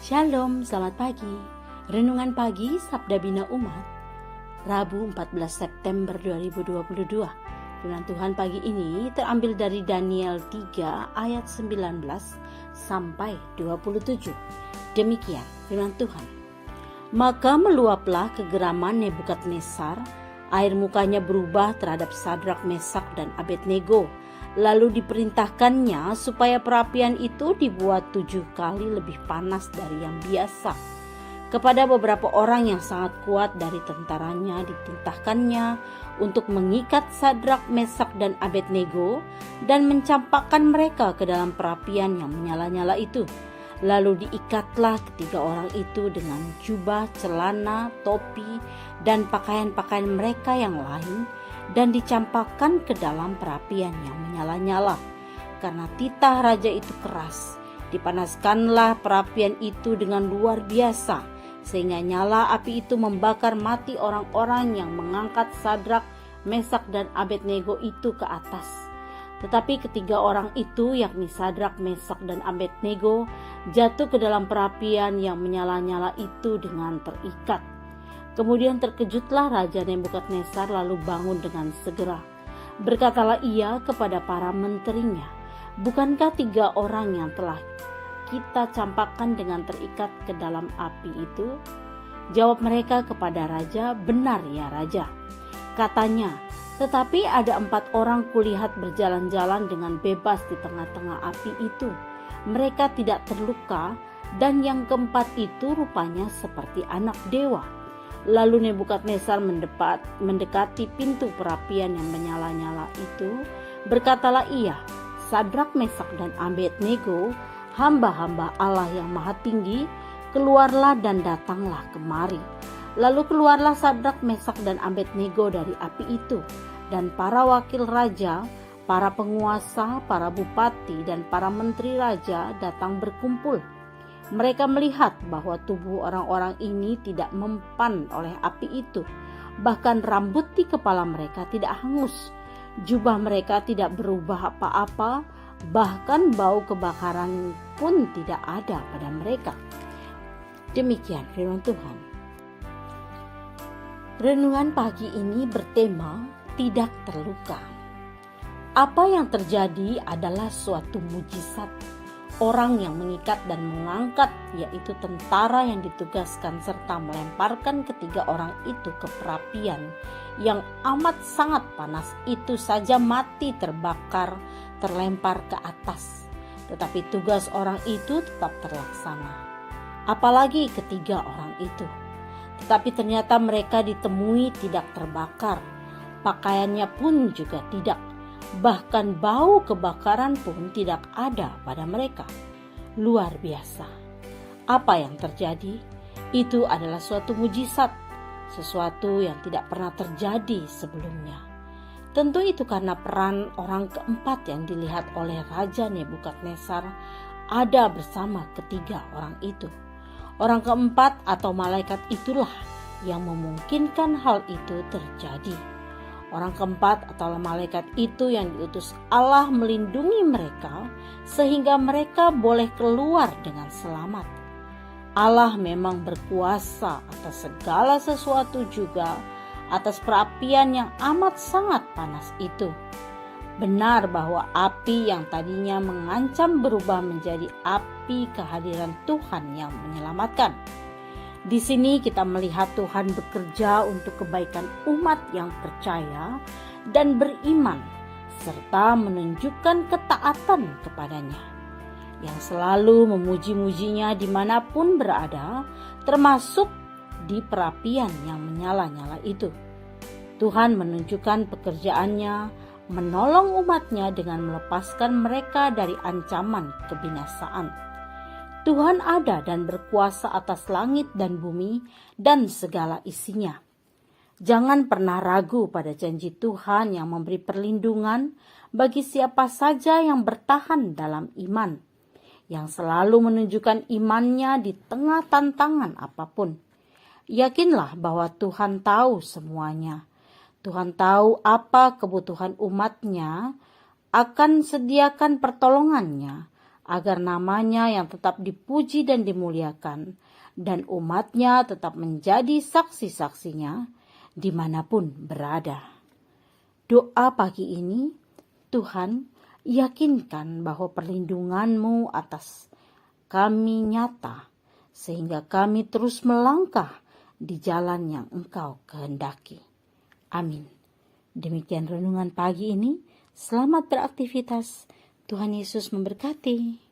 Shalom, selamat pagi. Renungan pagi Sabda Bina Umat, Rabu 14 September 2022. Firman Tuhan pagi ini terambil dari Daniel 3 ayat 19 sampai 27. Demikian firman Tuhan. Maka meluaplah kegeraman Nebukadnezar, air mukanya berubah terhadap Sadrak, Mesak, dan Abednego. Lalu diperintahkannya supaya perapian itu dibuat 7 kali lebih panas dari yang biasa. Kepada beberapa orang yang sangat kuat dari tentaranya diperintahkannya untuk mengikat Sadrak, Mesak, dan Abednego dan mencampakkan mereka ke dalam perapian yang menyala-nyala itu. Lalu diikatlah ketiga orang itu dengan jubah, celana, topi, dan pakaian-pakaian mereka yang lain, dan dicampakkan ke dalam perapian yang menyala-nyala. Karena titah raja itu keras, dipanaskanlah perapian itu dengan luar biasa, sehingga nyala api itu membakar mati orang-orang yang mengangkat Sadrak, Mesak, dan Abednego itu ke atas. Tetapi ketiga orang itu, yakni Sadrak, Mesak, dan Abednego, jatuh ke dalam perapian yang menyala-nyala itu dengan terikat. Kemudian terkejutlah Raja Nebukadnezar lalu bangun dengan segera. Berkatalah ia kepada para menterinya, bukankah 3 orang yang telah kita campakkan dengan terikat ke dalam api itu? Jawab mereka kepada Raja, benar ya Raja. Katanya, tetapi ada 4 orang kulihat berjalan-jalan dengan bebas di tengah-tengah api itu. Mereka tidak terluka, dan yang keempat itu rupanya seperti anak dewa. Lalu Nebukadnezar mendekati pintu perapian yang menyala-nyala itu. Berkatalah ia, Sadrak, Mesak, dan Abednego, hamba-hamba Allah yang maha tinggi, keluarlah dan datanglah kemari. Lalu keluarlah Sadrak, Mesak, dan Abednego dari api itu, dan para wakil raja, para penguasa, para bupati, dan para menteri raja datang berkumpul. Mereka melihat bahwa tubuh orang-orang ini tidak mempan oleh api itu. Bahkan rambut di kepala mereka tidak hangus. Jubah mereka tidak berubah apa-apa. Bahkan bau kebakaran pun tidak ada pada mereka. Demikian firman Tuhan. Renungan pagi ini bertema tidak terluka. Apa yang terjadi adalah suatu mujizat. Orang yang mengikat dan mengangkat, yaitu tentara yang ditugaskan serta melemparkan ketiga orang itu ke perapian yang amat sangat panas itu saja mati terbakar, terlempar ke atas. Tetapi tugas orang itu tetap terlaksana. Apalagi ketiga orang itu. Tetapi ternyata mereka ditemui tidak terbakar. Pakaiannya pun juga tidak. Bahkan bau kebakaran pun tidak ada pada mereka. Luar biasa. Apa yang terjadi? Itu adalah suatu mujizat, sesuatu yang tidak pernah terjadi sebelumnya. Tentu itu karena peran orang keempat yang dilihat oleh Raja Nebukadnezar ada bersama ketiga orang itu. Orang keempat atau malaikat itulah yang memungkinkan hal itu terjadi. Orang keempat atau malaikat itu yang diutus Allah melindungi mereka sehingga mereka boleh keluar dengan selamat. Allah memang berkuasa atas segala sesuatu, juga atas perapian yang amat sangat panas itu. Benar bahwa api yang tadinya mengancam berubah menjadi api kehadiran Tuhan yang menyelamatkan. Di sini kita melihat Tuhan bekerja untuk kebaikan umat yang percaya dan beriman, serta menunjukkan ketaatan kepadanya, yang selalu memuji-mujinya dimanapun berada, termasuk di perapian yang menyala-nyala itu. Tuhan menunjukkan pekerjaannya, menolong umatnya dengan melepaskan mereka dari ancaman kebinasaan. Tuhan ada dan berkuasa atas langit dan bumi dan segala isinya. Jangan pernah ragu pada janji Tuhan yang memberi perlindungan bagi siapa saja yang bertahan dalam iman, yang selalu menunjukkan imannya di tengah tantangan apapun. Yakinlah bahwa Tuhan tahu semuanya. Tuhan tahu apa kebutuhan umatnya, akan sediakan pertolongannya, agar namanya yang tetap dipuji dan dimuliakan, dan umatnya tetap menjadi saksi-saksinya dimanapun berada. Doa pagi ini, Tuhan, yakinkan bahwa perlindungan-Mu atas kami nyata, sehingga kami terus melangkah di jalan yang Engkau kehendaki. Amin. Demikian renungan pagi ini. Selamat beraktivitas. Tuhan Yesus memberkati.